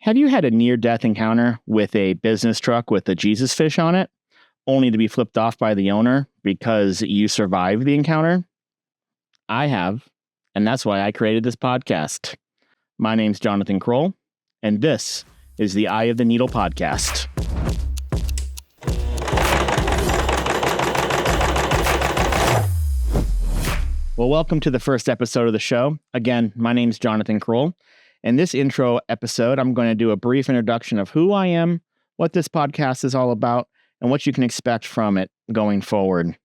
Have you had a near-death encounter with a business truck with a Jesus fish on it, only to be flipped off by the owner because you survived the encounter? I have, and that's why I created this podcast. My name's Jonathan Kroll, and this is the Eye of the Needle podcast. Well, welcome to the first episode of the show. Again, my name's Jonathan Kroll. In this intro episode, I'm going to do a brief introduction of who I am, what this podcast is all about, and what you can expect from it going forward.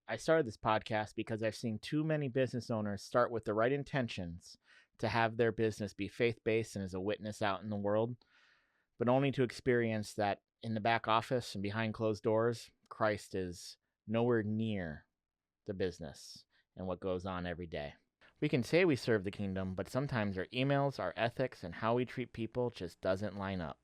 I started this podcast because I've seen too many business owners start with the right intentions to have their business be faith-based and as a witness out in the world, but only to experience that in the back office and behind closed doors, Christ is nowhere near the business and what goes on every day. We can say we serve the kingdom, but sometimes our emails, our ethics, and how we treat people just doesn't line up.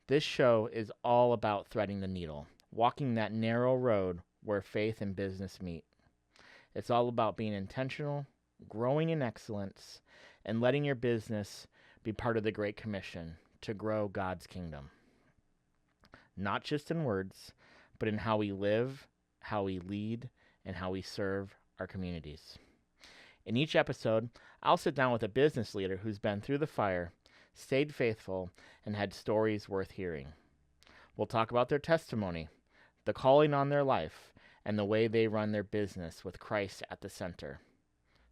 This show is all about threading the needle, walking that narrow road where faith and business meet. It's all about being intentional, growing in excellence, and letting your business be part of the Great Commission to grow God's kingdom. Not just in words, but in how we live, how we lead, and how we serve our communities. In each episode, I'll sit down with a business leader who's been through the fire, stayed faithful, and had stories worth hearing. We'll talk about their testimony, the calling on their life, and the way they run their business with Christ at the center.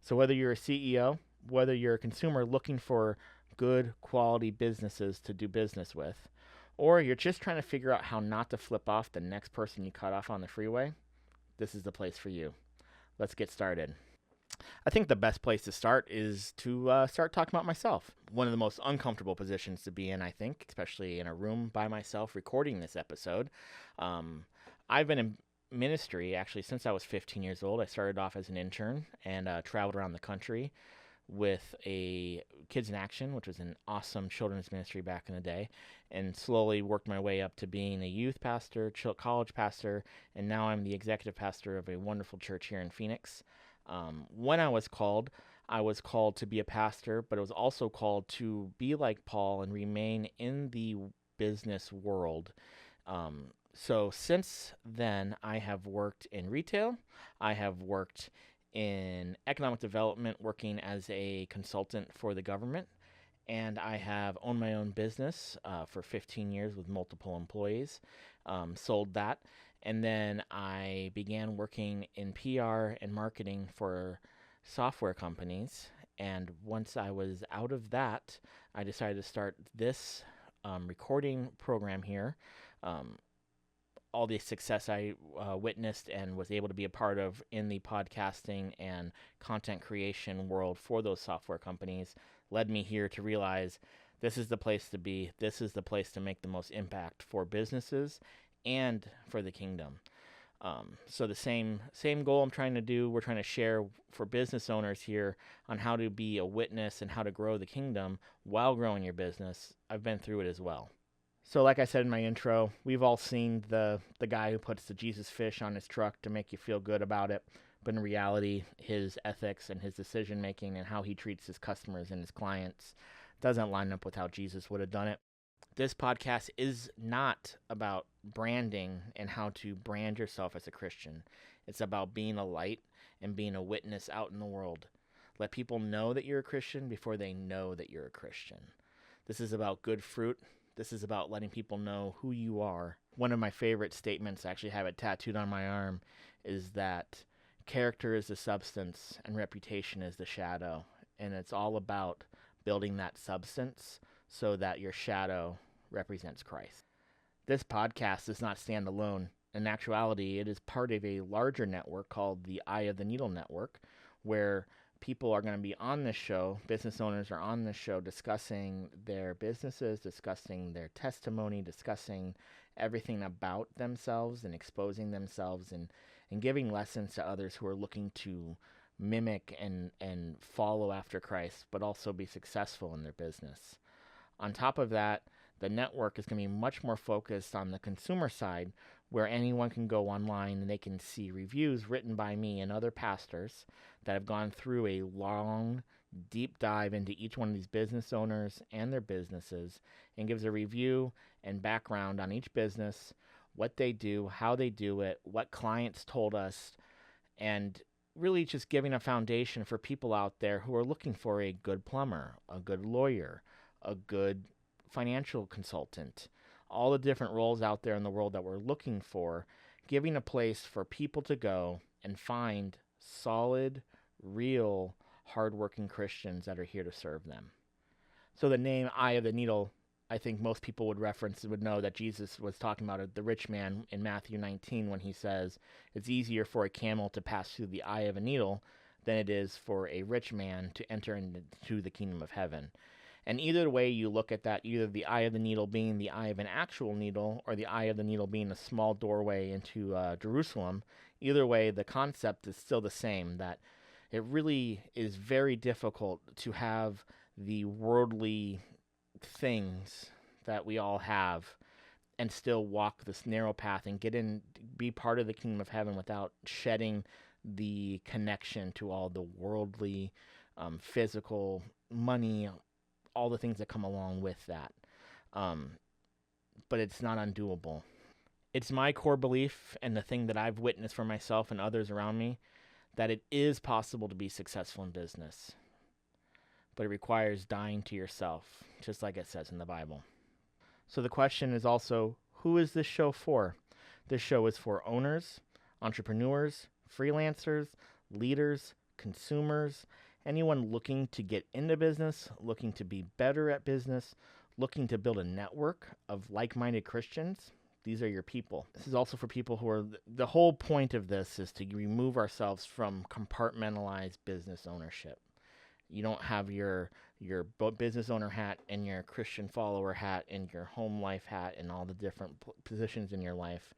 So whether you're a CEO, whether you're a consumer looking for good quality businesses to do business with, or you're just trying to figure out how not to flip off the next person you cut off on the freeway, this is the place for you. Let's get started. I think the best place to start is to start talking about myself. One of the most uncomfortable positions to be in, I think, especially in a room by myself recording this episode. I've been in ministry actually since I was 15 years old. I started off as an intern and traveled around the country with a Kids in Action, which was an awesome children's ministry back in the day, and slowly worked my way up to being a youth pastor, college pastor, and now I'm the executive pastor of a wonderful church here in Phoenix. When I was called to be a pastor, but I was also called to be like Paul and remain in the business world. So since then, I have worked in retail. I have worked in economic development, working as a consultant for the government. And I have owned my own business for 15 years with multiple employees, sold that. And then I began working in PR and marketing for software companies. And once I was out of that, I decided to start this recording program here. All the success I witnessed and was able to be a part of in the podcasting and content creation world for those software companies led me here to realize this is the place to be. This is the place to make the most impact for businesses and for the kingdom. So the same goal I'm trying to do, we're trying to share for business owners here on how to be a witness and how to grow the kingdom while growing your business. I've been through it as well. So like I said in my intro, we've all seen the guy who puts the Jesus fish on his truck to make you feel good about it. But in reality, his ethics and his decision making and how he treats his customers and his clients doesn't line up with how Jesus would have done it. This podcast is not about branding and how to brand yourself as a Christian. It's about being a light and being a witness out in the world. Let people know that you're a Christian before they know that you're a Christian. This is about good fruit. This is about letting people know who you are. One of my favorite statements, I actually have it tattooed on my arm, is that character is the substance and reputation is the shadow. And it's all about building that substance so that your shadow represents Christ. This podcast does not stand alone. In actuality, it is part of a larger network called the Eye of the Needle Network, where people are going to be on this show, business owners are on this show discussing their businesses, discussing their testimony, discussing everything about themselves and exposing themselves and giving lessons to others who are looking to mimic and follow after Christ, but also be successful in their business. On top of that, the network is going to be much more focused on the consumer side, where anyone can go online and they can see reviews written by me and other pastors that have gone through a long deep dive into each one of these business owners and their businesses and gives a review and background on each business, what they do, how they do it, what clients told us, and really just giving a foundation for people out there who are looking for a good plumber, a good lawyer, a good financial consultant, all the different roles out there in the world that we're looking for, giving a place for people to go and find solid, real, hardworking Christians that are here to serve them. So the name Eye of the Needle, I think most people would know that Jesus was talking about the rich man in Matthew 19 when he says, it's easier for a camel to pass through the eye of a needle than it is for a rich man to enter into the kingdom of heaven. And either way you look at that, either the eye of the needle being the eye of an actual needle or the eye of the needle being a small doorway into Jerusalem, either way the concept is still the same, that it really is very difficult to have the worldly things that we all have and still walk this narrow path and be part of the kingdom of heaven without shedding the connection to all the worldly, physical, money, all the things that come along with that. But it's not undoable. It's my core belief and the thing that I've witnessed for myself and others around me that it is possible to be successful in business. But it requires dying to yourself, just like it says in the Bible. So the question is also, who is this show for? This show is for owners, entrepreneurs, freelancers, leaders, consumers, anyone looking to get into business, looking to be better at business, looking to build a network of like-minded Christians. These are your people. This is also for people who are, the whole point of this is to remove ourselves from compartmentalized business ownership. You don't have your business owner hat and your Christian follower hat and your home life hat and all the different positions in your life.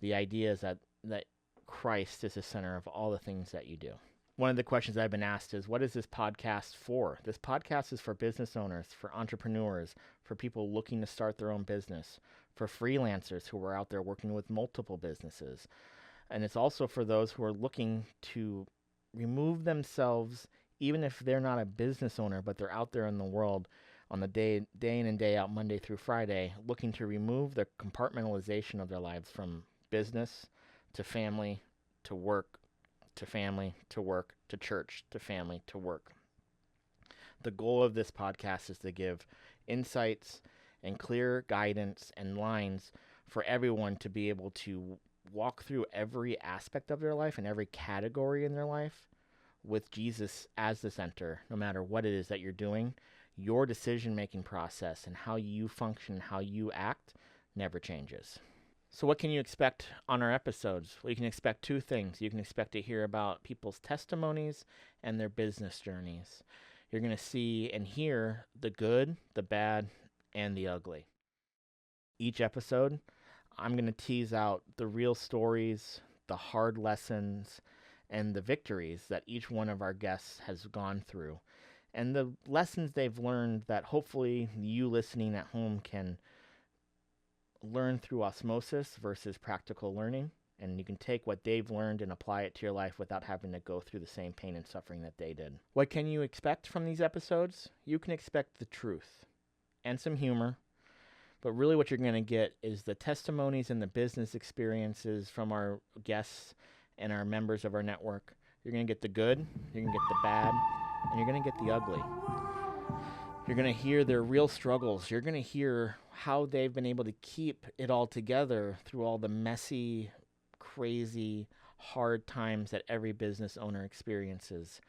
The idea is that Christ is the center of all the things that you do. One of the questions I've been asked is, what is this podcast for? This podcast is for business owners, for entrepreneurs, for people looking to start their own business, for freelancers who are out there working with multiple businesses. And it's also for those who are looking to remove themselves, even if they're not a business owner, but they're out there in the world on the day in and day out, Monday through Friday, looking to remove the compartmentalization of their lives from business to family to work to family to work to church to family to work. The goal of this podcast is to give insights and clear guidance and lines for everyone to be able to walk through every aspect of their life and every category in their life with Jesus as the center, no matter what it is that you're doing. Your decision-making process and how you function, how you act, never changes. So what can you expect on our episodes? Well, you can expect two things. You can expect to hear about people's testimonies and their business journeys. You're going to see and hear the good, the bad, and the ugly. Each episode, I'm going to tease out the real stories, the hard lessons, and the victories that each one of our guests has gone through, and the lessons they've learned that hopefully you listening at home can learn through osmosis versus practical learning, and you can take what they've learned and apply it to your life without having to go through the same pain and suffering that they did. What can you expect from these episodes? You can expect the truth and some humor, but really what you're going to get is the testimonies and the business experiences from our guests and our members of our network. You're going to get the good, you're going to get the bad, and you're going to get the ugly. You're going to hear their real struggles. You're going to hear how they've been able to keep it all together through all the messy, crazy, hard times that every business owner experiences.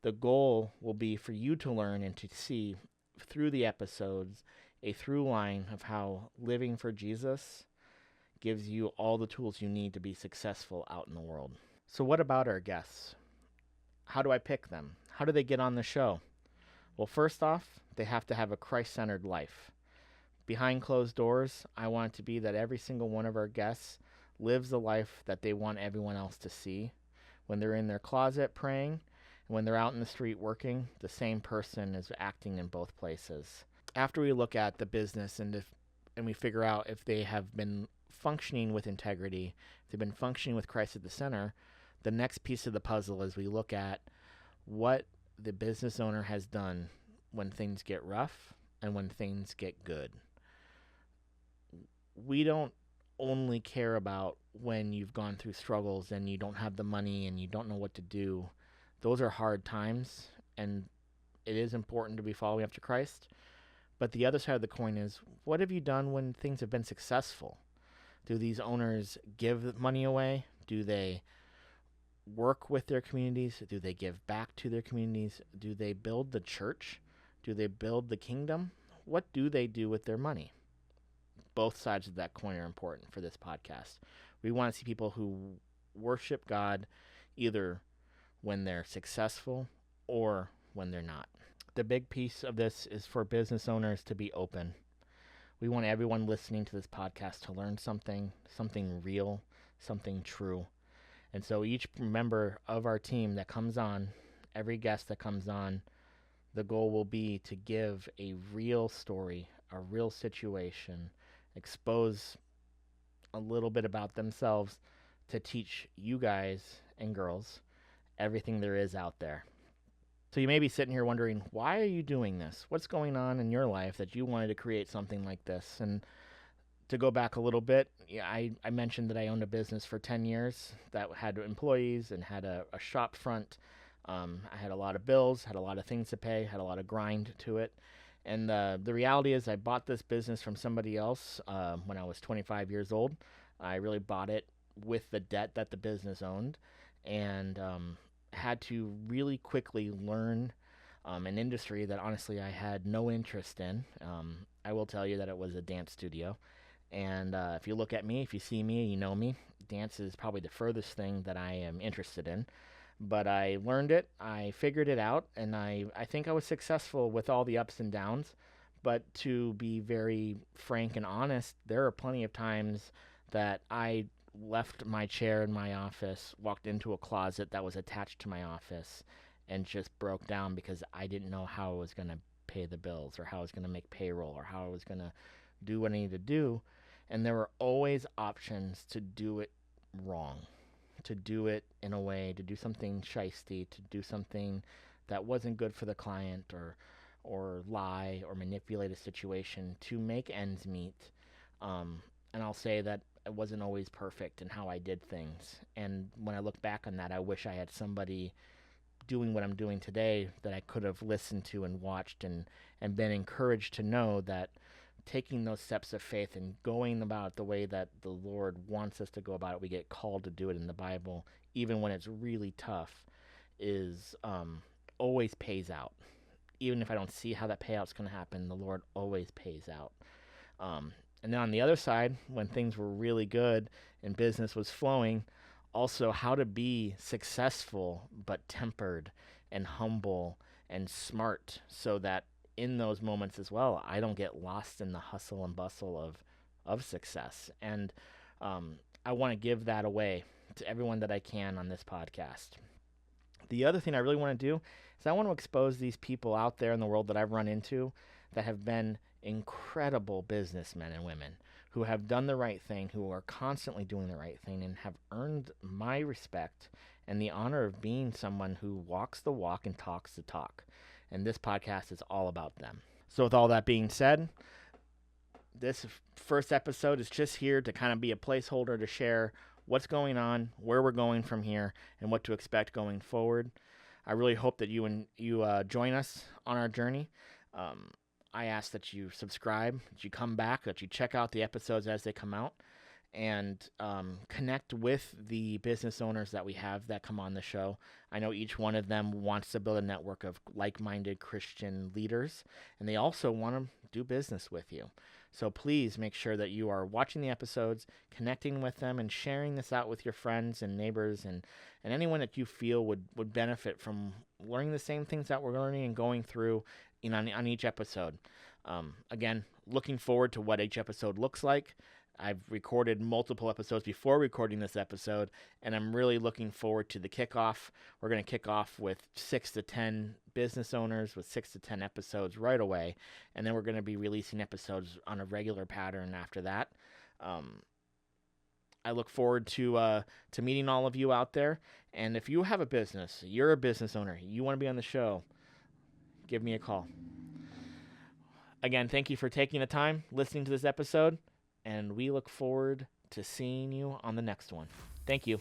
The goal will be for you to learn and to see through the episodes a through line of how living for Jesus gives you all the tools you need to be successful out in the world. So what about our guests? How do I pick them? How do they get on the show? Well, first off, they have to have a Christ-centered life. Behind closed doors, I want it to be that every single one of our guests lives the life that they want everyone else to see. When they're in their closet praying, and when they're out in the street working, the same person is acting in both places. After we look at the business and we figure out if they have been functioning with integrity, if they've been functioning with Christ at the center, the next piece of the puzzle is we look at what the business owner has done when things get rough and when things get good. We don't only care about when you've gone through struggles and you don't have the money and you don't know what to do. Those are hard times, and it is important to be following after Christ. But the other side of the coin is, what have you done when things have been successful? Do these owners give money away? Do they work with their communities? Do they give back to their communities? Do they build the church? Do they build the kingdom? What do they do with their money? Both sides of that coin are important for this podcast. We want to see people who worship God either when they're successful or when they're not. The big piece of this is for business owners to be open. We want everyone listening to this podcast to learn something real, something true. And so each member of our team that comes on, every guest that comes on, the goal will be to give a real story, a real situation, expose a little bit about themselves to teach you guys and girls everything there is out there. So you may be sitting here wondering, why are you doing this? What's going on in your life that you wanted to create something like this? And to go back a little bit, I mentioned that I owned a business for 10 years that had employees and had a shop front. I had a lot of bills, had a lot of things to pay, had a lot of grind to it. And the reality is I bought this business from somebody else when I was 25 years old. I really bought it with the debt that the business owned, and had to really quickly learn an industry that honestly I had no interest in. I will tell you that it was a dance studio. And if you look at me, if you see me, you know me, dance is probably the furthest thing that I am interested in. But I learned it, I figured it out, and I think I was successful with all the ups and downs. But to be very frank and honest, there are plenty of times that I left my chair in my office, walked into a closet that was attached to my office, and just broke down because I didn't know how I was going to pay the bills or how I was going to make payroll or how I was going to do what I needed to do. And there were always options to do it wrong, to do it in a way, to do something shisty, to do something that wasn't good for the client, or lie or manipulate a situation to make ends meet. And I'll say that it wasn't always perfect in how I did things. And when I look back on that, I wish I had somebody doing what I'm doing today that I could have listened to and watched and been encouraged to know that taking those steps of faith and going about it the way that the Lord wants us to go about it, we get called to do it in the Bible, even when it's really tough, is always pays out. Even if I don't see how that payout's going to happen, the Lord always pays out. And then on the other side, when things were really good and business was flowing, also how to be successful but tempered and humble and smart, so that in those moments as well, I don't get lost in the hustle and bustle of success. And I want to give that away to everyone that I can on this podcast. The other thing I really want to do is I want to expose these people out there in the world that I've run into that have been incredible businessmen and women who have done the right thing, who are constantly doing the right thing, and have earned my respect and the honor of being someone who walks the walk and talks the talk. And this podcast is all about them. So with all that being said, this first episode is just here to kind of be a placeholder to share what's going on, where we're going from here, and what to expect going forward. I really hope that you join us on our journey. I ask that you subscribe, that you come back, that you check out the episodes as they come out, and connect with the business owners that we have that come on the show. I know each one of them wants to build a network of like-minded Christian leaders, and they also want to do business with you. So please make sure that you are watching the episodes, connecting with them, and sharing this out with your friends and neighbors and anyone that you feel would benefit from learning the same things that we're learning and going through on each episode. Again, looking forward to what each episode looks like. I've recorded multiple episodes before recording this episode, and I'm really looking forward to the kickoff. We're going to kick off with 6 to 10 business owners with 6 to 10 episodes right away, and then we're going to be releasing episodes on a regular pattern after that. I look forward to meeting all of you out there. And if you have a business, you're a business owner, you want to be on the show, give me a call. Again, thank you for taking the time listening to this episode, and we look forward to seeing you on the next one. Thank you.